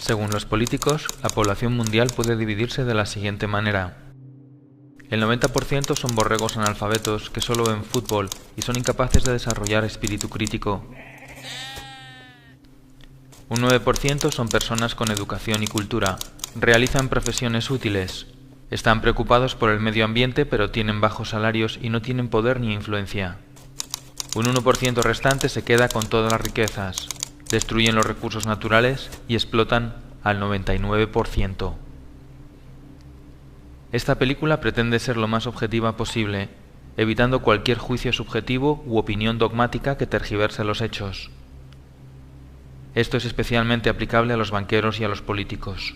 Según los políticos, la población mundial puede dividirse de la siguiente manera. El 90% son borregos analfabetos que solo ven fútbol y son incapaces de desarrollar espíritu crítico. Un 9% son personas con educación y cultura, realizan profesiones útiles, están preocupados por el medio ambiente pero tienen bajos salarios y no tienen poder ni influencia. Un 1% restante se queda con todas las riquezas, destruyen los recursos naturales y explotan al 99%. Esta película pretende ser lo más objetiva posible, evitando cualquier juicio subjetivo u opinión dogmática que tergiverse los hechos. Esto es especialmente aplicable a los banqueros y a los políticos.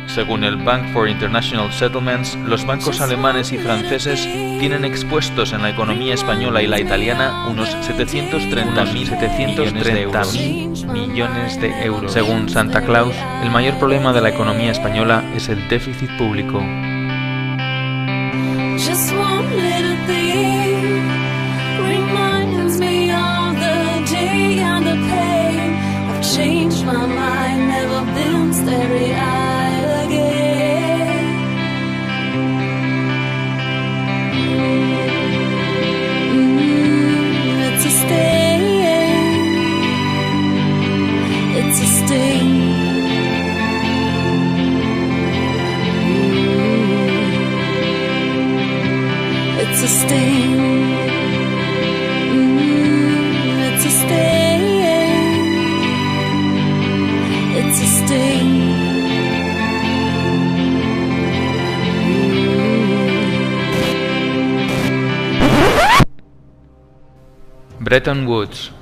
Según el Bank for International Settlements, los bancos alemanes y franceses tienen expuestos en la economía española y la italiana unos 730.000 millones de euros. Según Santa Claus, el mayor problema de la economía española es el déficit público. Bretton Woods.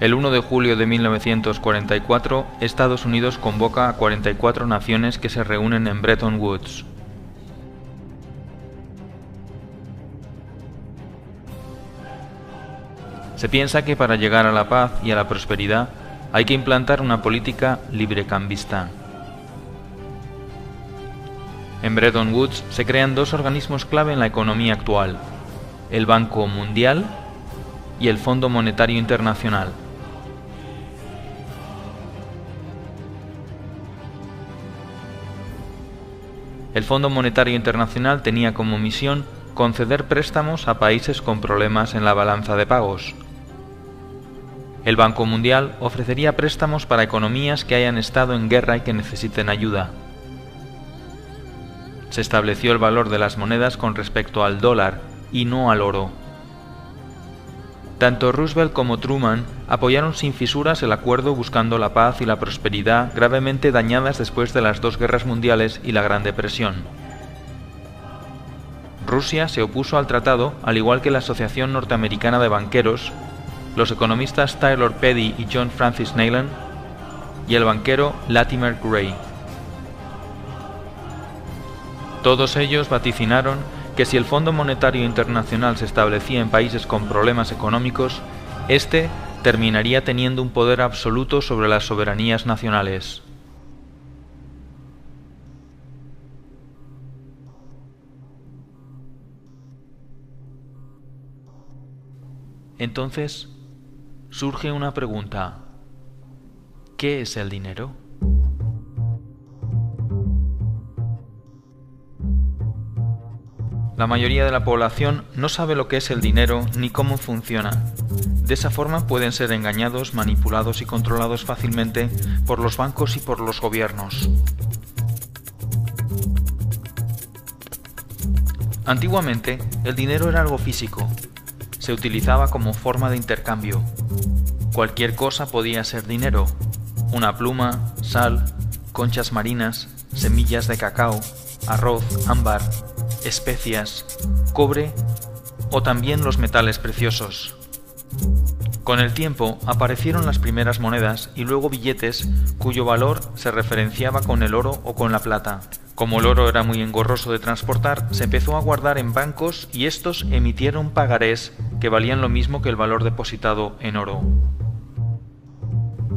El 1 de julio de 1944, Estados Unidos convoca a 44 naciones que se reúnen en Bretton Woods. Se piensa que para llegar a la paz y a la prosperidad hay que implantar una política librecambista. En Bretton Woods se crean dos organismos clave en la economía actual: el Banco Mundial y el Fondo Monetario Internacional. El Fondo Monetario Internacional tenía como misión conceder préstamos a países con problemas en la balanza de pagos. El Banco Mundial ofrecería préstamos para economías que hayan estado en guerra y que necesiten ayuda. Se estableció el valor de las monedas con respecto al dólar y no al oro. Tanto Roosevelt como Truman apoyaron sin fisuras el acuerdo buscando la paz y la prosperidad gravemente dañadas después de las dos guerras mundiales y la Gran Depresión. Rusia se opuso al tratado, al igual que la Asociación Norteamericana de Banqueros, los economistas Taylor Petty y John Francis Neyland y el banquero Latimer Gray. Todos ellos vaticinaron que si el Fondo Monetario Internacional se establecía en países con problemas económicos, éste terminaría teniendo un poder absoluto sobre las soberanías nacionales. Entonces, surge una pregunta: ¿qué es el dinero? La mayoría de la población no sabe lo que es el dinero ni cómo funciona. De esa forma pueden ser engañados, manipulados y controlados fácilmente por los bancos y por los gobiernos. Antiguamente, el dinero era algo físico. Se utilizaba como forma de intercambio. Cualquier cosa podía ser dinero: una pluma, sal, conchas marinas, semillas de cacao, arroz, ámbar, especias, cobre o también los metales preciosos. Con el tiempo aparecieron las primeras monedas y luego billetes cuyo valor se referenciaba con el oro o con la plata. Como el oro era muy engorroso de transportar, se empezó a guardar en bancos y estos emitieron pagarés que valían lo mismo que el valor depositado en oro.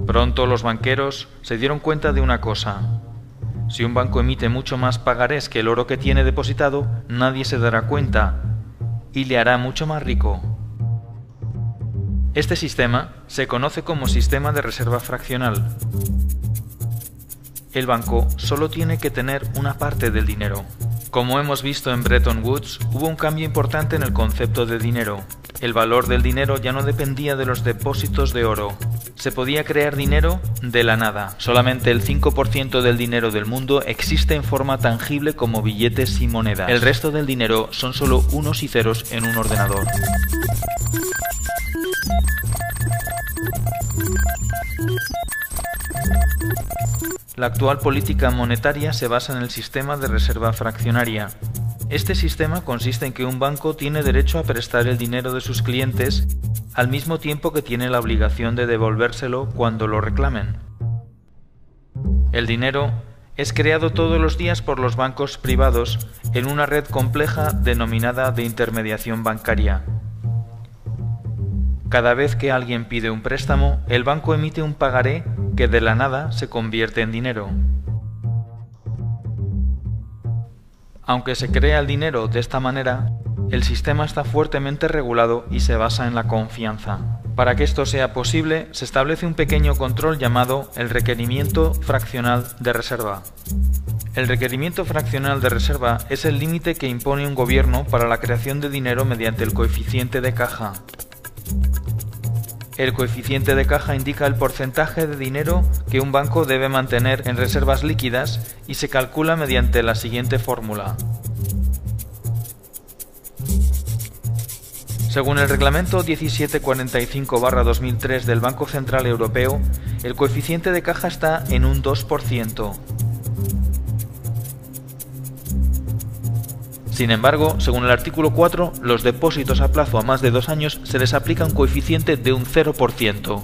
Pronto los banqueros se dieron cuenta de una cosa: si un banco emite mucho más pagarés que el oro que tiene depositado, nadie se dará cuenta y le hará mucho más rico. Este sistema se conoce como sistema de reserva fraccional. El banco solo tiene que tener una parte del dinero. Como hemos visto en Bretton Woods, hubo un cambio importante en el concepto de dinero. El valor del dinero ya no dependía de los depósitos de oro. Se podía crear dinero de la nada. Solamente el 5% del dinero del mundo existe en forma tangible como billetes y monedas. El resto del dinero son solo unos y ceros en un ordenador. La actual política monetaria se basa en el sistema de reserva fraccionaria. Este sistema consiste en que un banco tiene derecho a prestar el dinero de sus clientes al mismo tiempo que tiene la obligación de devolvérselo cuando lo reclamen. El dinero es creado todos los días por los bancos privados en una red compleja denominada de intermediación bancaria. Cada vez que alguien pide un préstamo, el banco emite un pagaré que de la nada se convierte en dinero. Aunque se crea el dinero de esta manera, el sistema está fuertemente regulado y se basa en la confianza. Para que esto sea posible, se establece un pequeño control llamado el requerimiento fraccional de reserva. El requerimiento fraccional de reserva es el límite que impone un gobierno para la creación de dinero mediante el coeficiente de caja. El coeficiente de caja indica el porcentaje de dinero que un banco debe mantener en reservas líquidas y se calcula mediante la siguiente fórmula. Según el reglamento 1745/2003 del Banco Central Europeo, el coeficiente de caja está en un 2%. Sin embargo, según el artículo 4, los depósitos a plazo a más de 2 años se les aplica un coeficiente de un 0%.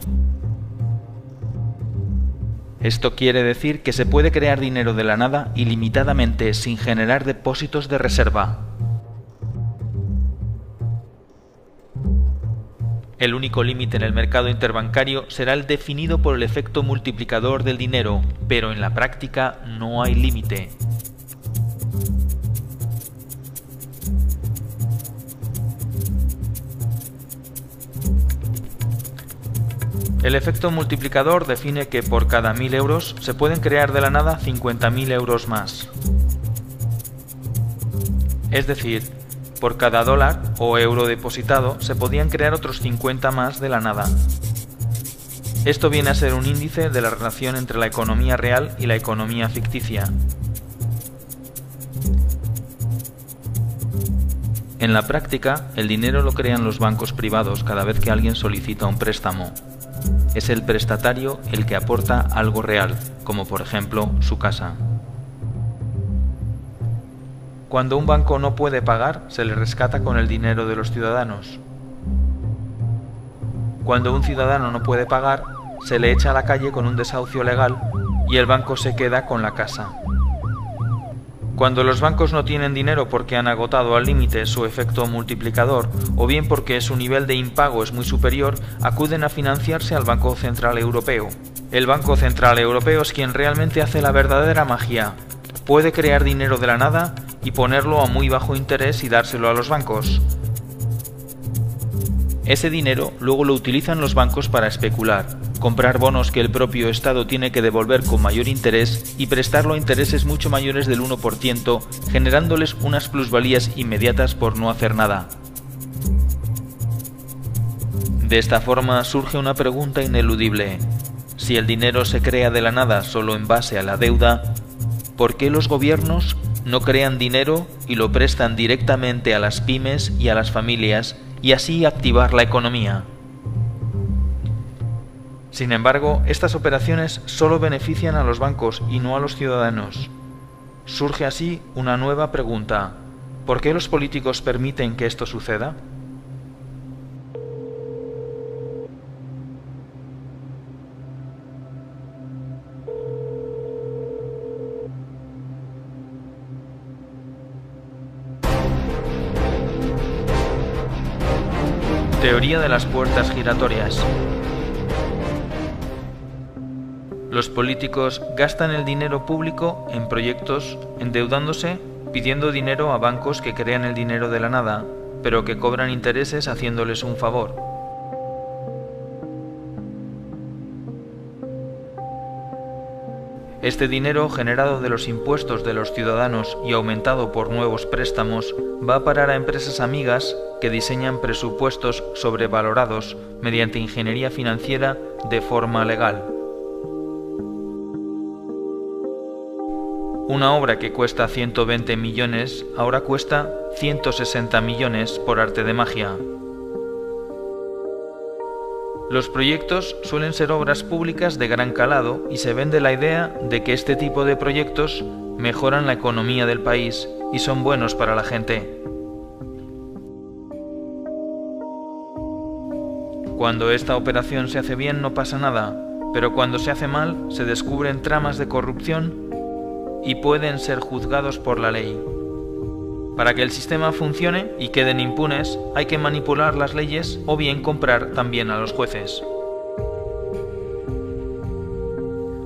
Esto quiere decir que se puede crear dinero de la nada ilimitadamente sin generar depósitos de reserva. El único límite en el mercado interbancario será el definido por el efecto multiplicador del dinero, pero en la práctica no hay límite. El efecto multiplicador define que por cada 1.000 euros se pueden crear de la nada 50.000 euros más. Es decir, por cada dólar o euro depositado se podían crear otros 50 más de la nada. Esto viene a ser un índice de la relación entre la economía real y la economía ficticia. En la práctica, el dinero lo crean los bancos privados cada vez que alguien solicita un préstamo. Es el prestatario el que aporta algo real, como por ejemplo su casa. Cuando un banco no puede pagar, se le rescata con el dinero de los ciudadanos. Cuando un ciudadano no puede pagar, se le echa a la calle con un desahucio legal y el banco se queda con la casa. Cuando los bancos no tienen dinero porque han agotado al límite su efecto multiplicador o bien porque su nivel de impago es muy superior, acuden a financiarse al Banco Central Europeo. El Banco Central Europeo es quien realmente hace la verdadera magia. Puede crear dinero de la nada y ponerlo a muy bajo interés y dárselo a los bancos. Ese dinero luego lo utilizan los bancos para especular, comprar bonos que el propio Estado tiene que devolver con mayor interés y prestarlo a intereses mucho mayores del 1%, generándoles unas plusvalías inmediatas por no hacer nada. De esta forma surge una pregunta ineludible. Si el dinero se crea de la nada solo en base a la deuda, ¿por qué los gobiernos no crean dinero y lo prestan directamente a las pymes y a las familias y así activar la economía? Sin embargo, estas operaciones solo benefician a los bancos y no a los ciudadanos. Surge así una nueva pregunta. ¿Por qué los políticos permiten que esto suceda? Teoría de las puertas giratorias. Los políticos gastan el dinero público en proyectos, endeudándose, pidiendo dinero a bancos que crean el dinero de la nada, pero que cobran intereses haciéndoles un favor. Este dinero generado de los impuestos de los ciudadanos y aumentado por nuevos préstamos va a parar a empresas amigas que diseñan presupuestos sobrevalorados mediante ingeniería financiera de forma legal. Una obra que cuesta 120 millones ahora cuesta 160 millones por arte de magia. Los proyectos suelen ser obras públicas de gran calado y se vende la idea de que este tipo de proyectos mejoran la economía del país y son buenos para la gente. Cuando esta operación se hace bien no pasa nada, pero cuando se hace mal se descubren tramas de corrupción y pueden ser juzgados por la ley. Para que el sistema funcione y queden impunes, hay que manipular las leyes o bien comprar también a los jueces.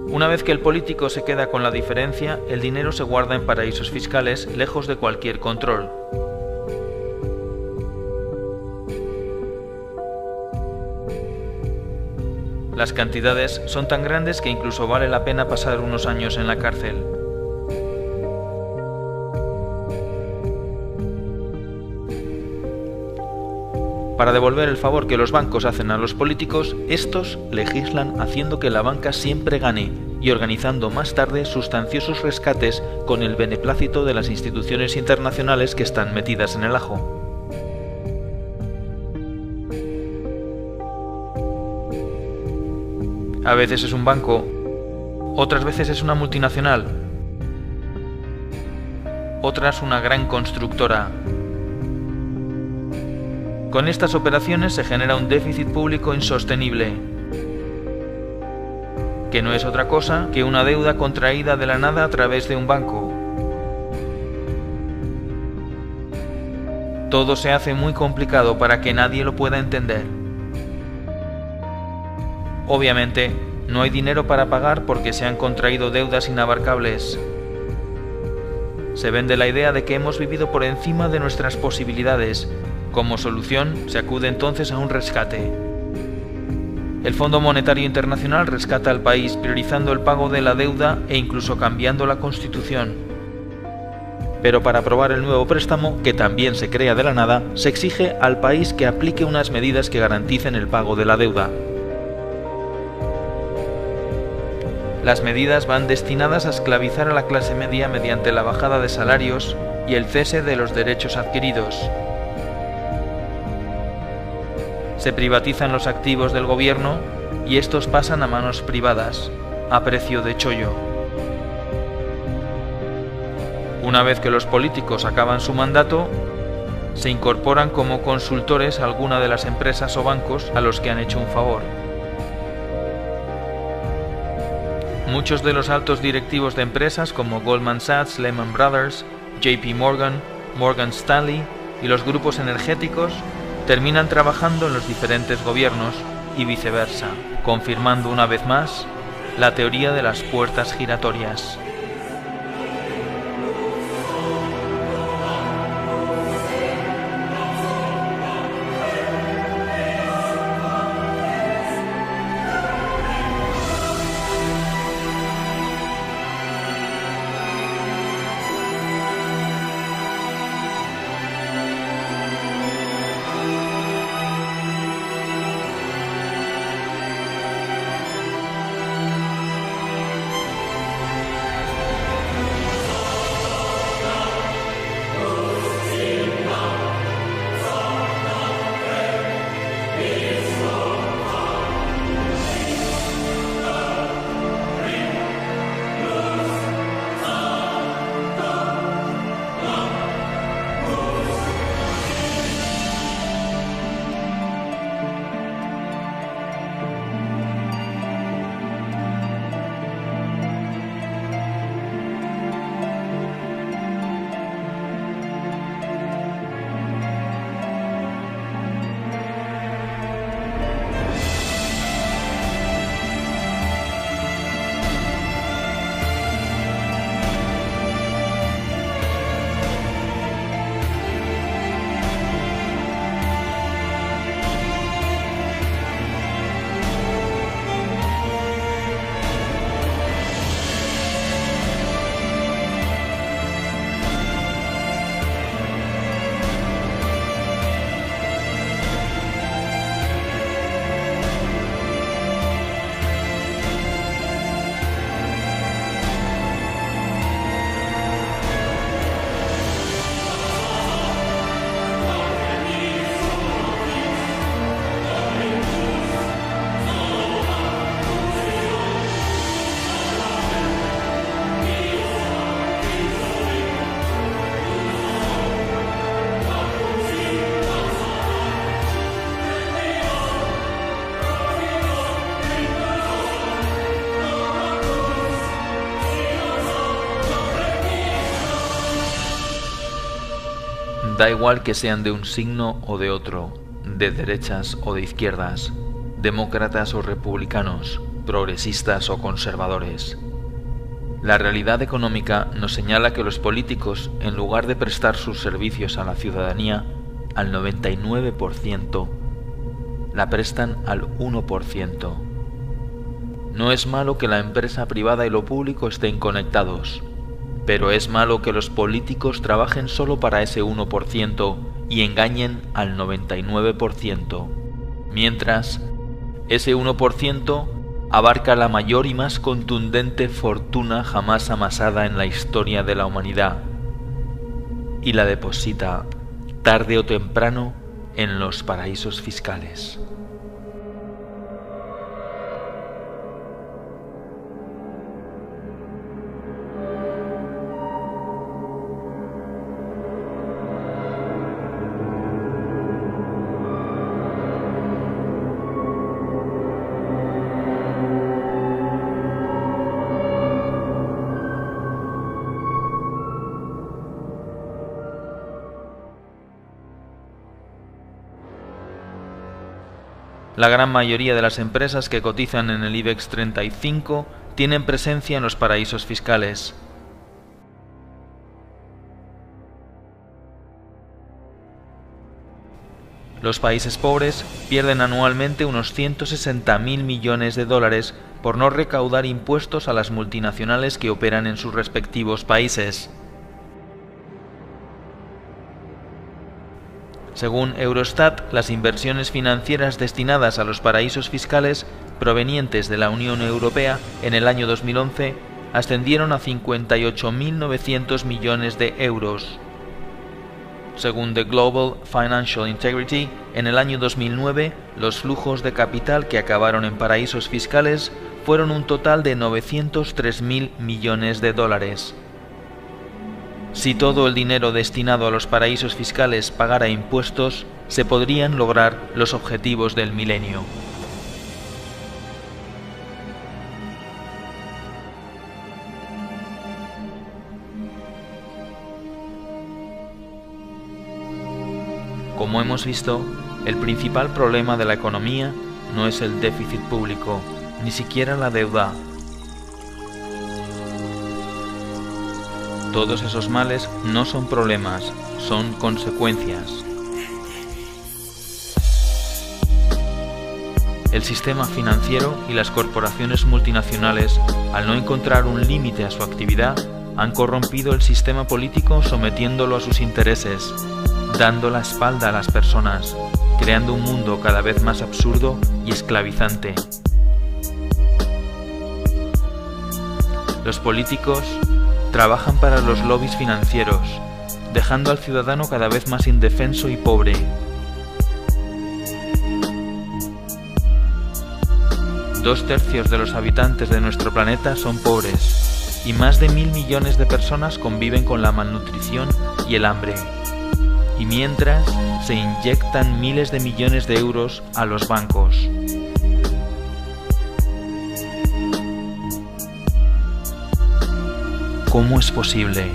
Una vez que el político se queda con la diferencia, el dinero se guarda en paraísos fiscales lejos de cualquier control. Las cantidades son tan grandes que incluso vale la pena pasar unos años en la cárcel. Para devolver el favor que los bancos hacen a los políticos, estos legislan haciendo que la banca siempre gane y organizando más tarde sustanciosos rescates con el beneplácito de las instituciones internacionales que están metidas en el ajo. A veces es un banco, otras veces es una multinacional, otras una gran constructora. Con estas operaciones se genera un déficit público insostenible, que no es otra cosa que una deuda contraída de la nada a través de un banco. Todo se hace muy complicado para que nadie lo pueda entender. Obviamente, no hay dinero para pagar porque se han contraído deudas inabarcables. Se vende la idea de que hemos vivido por encima de nuestras posibilidades. Como solución, se acude entonces a un rescate. El Fondo Monetario Internacional rescata al país priorizando el pago de la deuda e incluso cambiando la Constitución. Pero para aprobar el nuevo préstamo, que también se crea de la nada, se exige al país que aplique unas medidas que garanticen el pago de la deuda. Las medidas van destinadas a esclavizar a la clase media mediante la bajada de salarios y el cese de los derechos adquiridos. Se privatizan los activos del gobierno y estos pasan a manos privadas, a precio de chollo. Una vez que los políticos acaban su mandato, se incorporan como consultores a alguna de las empresas o bancos a los que han hecho un favor. Muchos de los altos directivos de empresas como Goldman Sachs, Lehman Brothers, JP Morgan, Morgan Stanley y los grupos energéticos terminan trabajando en los diferentes gobiernos y viceversa, confirmando una vez más la teoría de las puertas giratorias. Da igual que sean de un signo o de otro, de derechas o de izquierdas, demócratas o republicanos, progresistas o conservadores. La realidad económica nos señala que los políticos, en lugar de prestar sus servicios a la ciudadanía al 99%, la prestan al 1%. No es malo que la empresa privada y lo público estén conectados, pero es malo que los políticos trabajen solo para ese 1% y engañen al 99%, mientras ese 1% abarca la mayor y más contundente fortuna jamás amasada en la historia de la humanidad y la deposita, tarde o temprano, en los paraísos fiscales. La gran mayoría de las empresas que cotizan en el IBEX 35 tienen presencia en los paraísos fiscales. Los países pobres pierden anualmente unos 160.000 millones de dólares por no recaudar impuestos a las multinacionales que operan en sus respectivos países. Según Eurostat, las inversiones financieras destinadas a los paraísos fiscales provenientes de la Unión Europea en el año 2011 ascendieron a 58.900 millones de euros. Según The Global Financial Integrity, en el año 2009, los flujos de capital que acabaron en paraísos fiscales fueron un total de 903.000 millones de dólares. Si todo el dinero destinado a los paraísos fiscales pagara impuestos, se podrían lograr los objetivos del milenio. Como hemos visto, el principal problema de la economía no es el déficit público, ni siquiera la deuda. Todos esos males no son problemas, son consecuencias. El sistema financiero y las corporaciones multinacionales, al no encontrar un límite a su actividad, han corrompido el sistema político sometiéndolo a sus intereses, dando la espalda a las personas, creando un mundo cada vez más absurdo y esclavizante. Los políticos trabajan para los lobbies financieros, dejando al ciudadano cada vez más indefenso y pobre. Dos tercios de los habitantes de nuestro planeta son pobres, y más de 1.000 millones de personas conviven con la malnutrición y el hambre. Y mientras, se inyectan miles de millones de euros a los bancos. ¿Cómo es posible?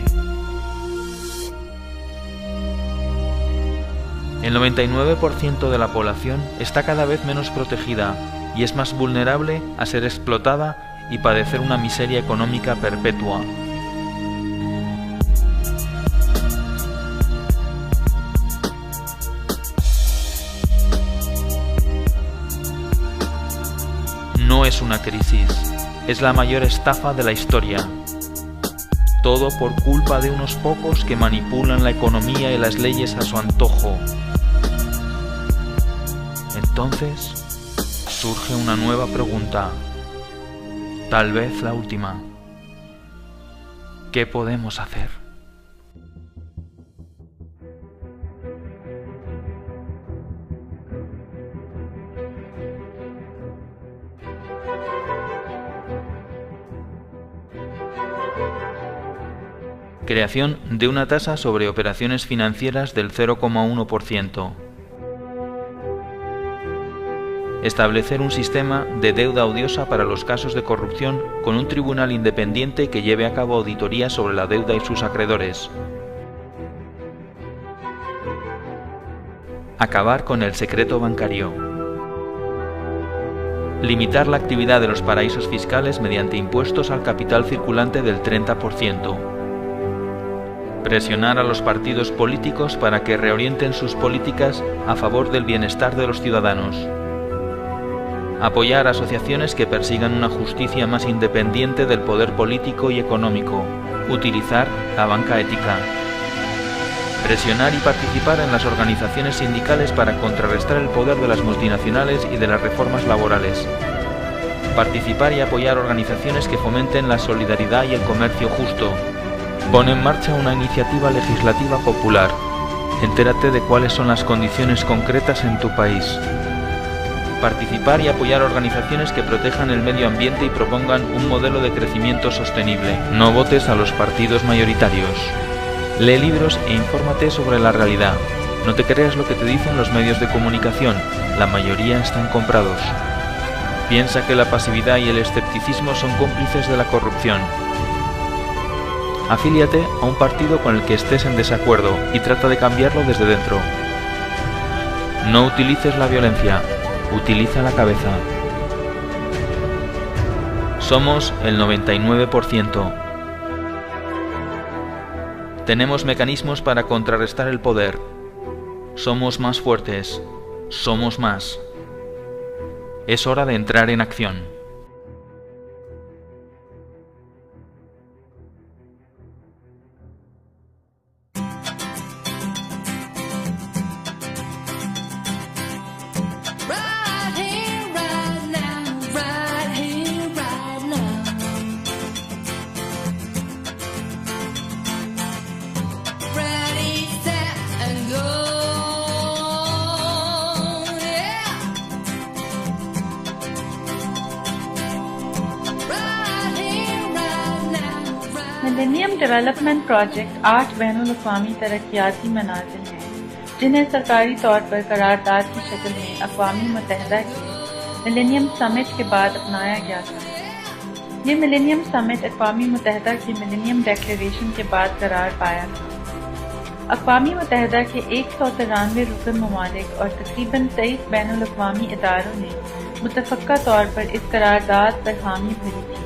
El 99% de la población está cada vez menos protegida y es más vulnerable a ser explotada y padecer una miseria económica perpetua. No es una crisis, es la mayor estafa de la historia. Todo por culpa de unos pocos que manipulan la economía y las leyes a su antojo. Entonces, surge una nueva pregunta, tal vez la última. ¿Qué podemos hacer? Creación de una tasa sobre operaciones financieras del 0,1%. Establecer un sistema de deuda odiosa para los casos de corrupción con un tribunal independiente que lleve a cabo auditorías sobre la deuda y sus acreedores. Acabar con el secreto bancario. Limitar la actividad de los paraísos fiscales mediante impuestos al capital circulante del 30%. Presionar a los partidos políticos para que reorienten sus políticas a favor del bienestar de los ciudadanos. Apoyar asociaciones que persigan una justicia más independiente del poder político y económico. Utilizar la banca ética. Presionar y participar en las organizaciones sindicales para contrarrestar el poder de las multinacionales y de las reformas laborales. Participar y apoyar organizaciones que fomenten la solidaridad y el comercio justo. Pon en marcha una iniciativa legislativa popular. Entérate de cuáles son las condiciones concretas en tu país. Participar y apoyar organizaciones que protejan el medio ambiente y propongan un modelo de crecimiento sostenible. No votes a los partidos mayoritarios. Lee libros e infórmate sobre la realidad. No te creas lo que te dicen los medios de comunicación, la mayoría están comprados. Piensa que la pasividad y el escepticismo son cómplices de la corrupción. Afíliate a un partido con el que estés en desacuerdo y trata de cambiarlo desde dentro. No utilices la violencia, utiliza la cabeza. Somos el 99%. Tenemos mecanismos para contrarrestar el poder. Somos más fuertes. Somos más. Es hora de entrar en acción. Millennium development project 8 बैनुल-अक़वामी तरक्याती मनाज़िल हैं जिन्हें सरकारी तौर पर करारदाद की शक्ल में अक़वामी मुत्तहिदा के मिलेनियम समिट के बाद अपनाया गया था। ये मिलेनियम समिट अक़वामी मुत्तहिदा की मिलेनियम डिक्लेरेशन के बाद करार पाया था। अक़वामी मुत्तहिदा के 193 रुकन ममालिक और तकरीबन 23 बैनुल-अक़वामी इदारों ने मुतफ़क्का तौर पर इस करारदाद पर हामी भरी थी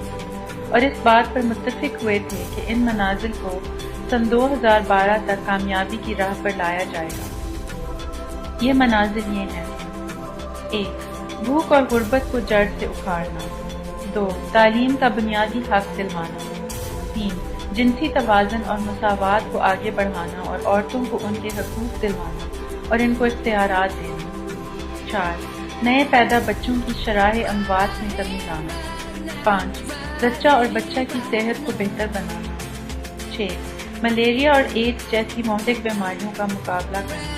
और इस बात पर मुत्तफ़िक हुए थे कि इन मनाज़िल को सन 2012 तक कामयाबी की राह पर लाया जाएगा। ये मनाज़िल ये हैं: 1. भूख और गुर्बत को जड़ से उखाड़ना। 2. तालीम का बुनियादी हक दिलवाना। 3. जिनसी तवाज़ुन और मसावात को आगे बढ़ाना और औरतों को उनके हकूक़ दिलवाना और इनको इख्तियारात देना। 4. नए पैदा बच्चों की शराह अमवात में कमी लाना। 5. जच्चा और बच्चा की सेहत को बेहतर बनाना। 6. मलेरिया और एड्स जैसी महलिक बीमारियों का मुकाबला करना।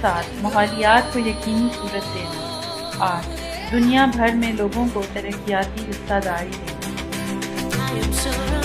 7. माहौलियात को यकीनी सूरत देना। 8. दुनिया भर में लोगों को तरक्याती हिस्सादारी देना।